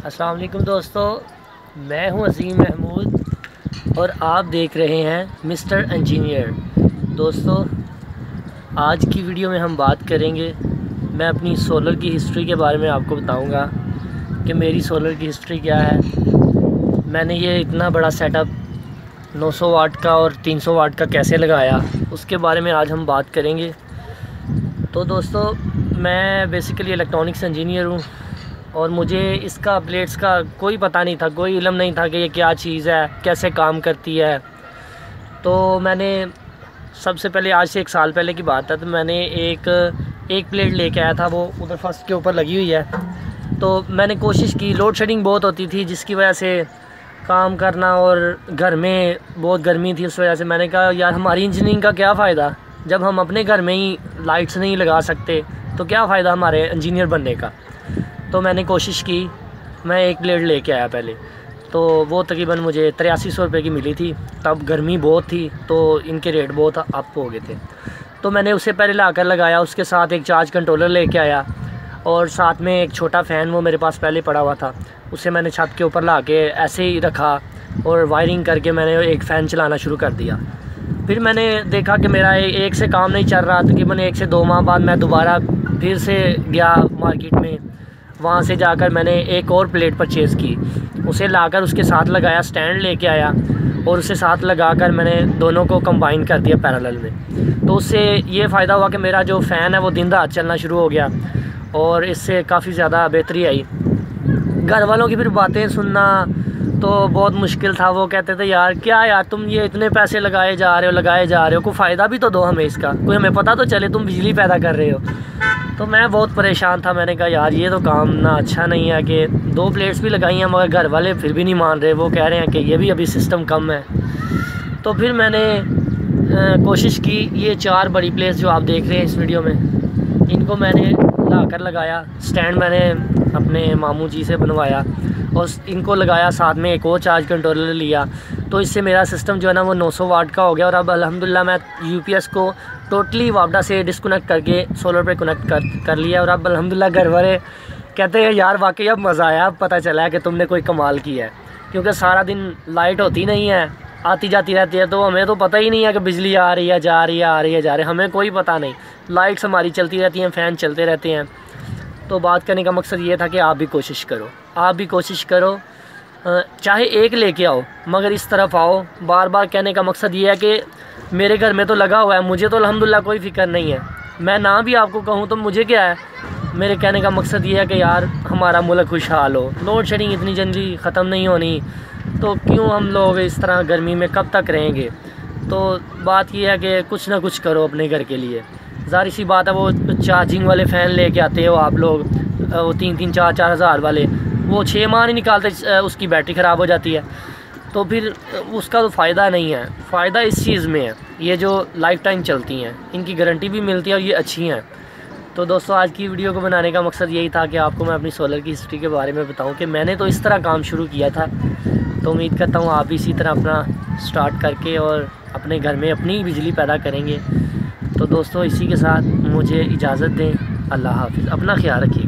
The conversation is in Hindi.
अस्सलाम वालेकुम दोस्तों, मैं हूं अज़ीम महमूद और आप देख रहे हैं मिस्टर इंजीनियर। दोस्तों, आज की वीडियो में हम बात करेंगे, मैं अपनी सोलर की हिस्ट्री के बारे में आपको बताऊंगा कि मेरी सोलर की हिस्ट्री क्या है। मैंने ये इतना बड़ा सेटअप 900 वाट का और 300 वाट का कैसे लगाया, उसके बारे में आज हम बात करेंगे। तो दोस्तों, मैं बेसिकली इलेक्ट्रॉनिक्स इंजीनियर हूँ और मुझे इसका प्लेट्स का कोई पता नहीं था, कोई इल्म नहीं था कि ये क्या चीज़ है, कैसे काम करती है। तो मैंने सबसे पहले, आज से 1 साल पहले की बात है, तो मैंने एक प्लेट लेके आया था, वो उधर फर्स्ट के ऊपर लगी हुई है। तो मैंने कोशिश की, लोड शेडिंग बहुत होती थी जिसकी वजह से काम करना, और घर में बहुत गर्मी थी, उस वजह से मैंने कहा यार हमारी इंजीनियरिंग का क्या फ़ायदा, जब हम अपने घर में ही लाइट्स नहीं लगा सकते तो क्या फ़ायदा हमारे इंजीनियर बनने का। तो मैंने कोशिश की, मैं एक प्लेट लेके आया पहले, तो वो तकरीबन मुझे 8300 रुपये की मिली थी। तब गर्मी बहुत थी तो इनके रेट बहुत अप हो गए थे। तो मैंने उसे पहले लाकर लगाया, उसके साथ एक चार्ज कंट्रोलर लेके आया और साथ में एक छोटा फ़ैन, वो मेरे पास पहले पड़ा हुआ था, उसे मैंने छत के ऊपर ला के ऐसे ही रखा और वायरिंग करके मैंने एक फ़ैन चलाना शुरू कर दिया। फिर मैंने देखा कि मेरा एक से काम नहीं चल रहा। तकरीबन 1 से 2 माह बाद मैं दोबारा फिर से गया मार्केट में, वहाँ से जाकर मैंने एक और प्लेट परचेज़ की, उसे लाकर उसके साथ लगाया, स्टैंड लेके आया और उसे साथ लगाकर मैंने दोनों को कंबाइन कर दिया पैरेलल में। तो उससे ये फ़ायदा हुआ कि मेरा जो फ़ैन है वो दिन रात चलना शुरू हो गया और इससे काफ़ी ज़्यादा बेहतरी आई। घर वालों की फिर बातें सुनना तो बहुत मुश्किल था। वो कहते थे यार क्या यार, तुम ये इतने पैसे लगाए जा रहे हो, कोई फ़ायदा भी तो दो हमें इसका, कोई हमें पता तो चले तुम बिजली पैदा कर रहे हो। तो मैं बहुत परेशान था। मैंने कहा यार ये तो काम ना अच्छा नहीं है कि 2 प्लेट्स भी लगाई हैं मगर घर वाले फिर भी नहीं मान रहे, वो कह रहे हैं कि ये भी अभी सिस्टम कम है। तो फिर मैंने कोशिश की, ये 4 बड़ी प्लेट्स जो आप देख रहे हैं इस वीडियो में, इनको मैंने लाकर लगाया। स्टैंड मैंने अपने मामू जी से बनवाया और इनको लगाया, साथ में एक और चार्ज कंट्रोलर लिया। तो इससे मेरा सिस्टम जो है ना वो 900 वाट का हो गया। और अब अल्हम्दुलिल्लाह मैं यूपीएस को टोटली वापडा से डिस्कनेक्ट करके सोलर पे कनेक्ट कर लिया। और अब अल्हम्दुलिल्लाह घर वाले कहते हैं यार वाकई अब मज़ा आया, अब पता चला है कि तुमने कोई कमाल किया है। क्योंकि सारा दिन लाइट होती नहीं है, आती जाती रहती है, तो हमें तो पता ही नहीं है कि बिजली आ रही है, जा रही है, आ रही है, जा रही है, हमें कोई पता नहीं। लाइट्स हमारी चलती रहती हैं, फ़ैन चलते रहते हैं। तो बात करने का मकसद ये था कि आप भी कोशिश करो, आप भी कोशिश करो, चाहे एक लेके आओ मगर इस तरफ आओ। बार बार कहने का मकसद ये है कि मेरे घर में तो लगा हुआ है, मुझे तो अल्हम्दुलिल्लाह कोई फ़िक्र नहीं है। मैं ना भी आपको कहूँ तो मुझे क्या है, मेरे कहने का मकसद ये है कि यार हमारा मुल्क खुशहाल हो। लोड शेडिंग इतनी जल्दी ख़त्म नहीं होनी, तो क्यों हम लोग इस तरह गर्मी में कब तक रहेंगे। तो बात यह है कि कुछ ना कुछ करो अपने घर के लिए। ज़ाहिर सी बात है, वो चार्जिंग वाले फ़ैन लेके आते हो आप लोग, वो 3-3, 4-4 हज़ार वाले, वो 6 माह नहीं निकालते, उसकी बैटरी ख़राब हो जाती है। तो फिर उसका तो फ़ायदा नहीं है। फ़ायदा इस चीज़ में है, ये जो लाइफ टाइम चलती हैं, इनकी गारंटी भी मिलती है और ये अच्छी हैं। तो दोस्तों, आज की वीडियो को बनाने का मकसद यही था कि आपको मैं अपनी सोलर की हिस्ट्री के बारे में बताऊं कि मैंने तो इस तरह काम शुरू किया था। तो उम्मीद करता हूं आप भी इसी तरह अपना स्टार्ट करके और अपने घर में अपनी बिजली पैदा करेंगे। तो दोस्तों, इसी के साथ मुझे इजाज़त दें। अल्लाह हाफ़िज़, अपना ख्याल रखिए।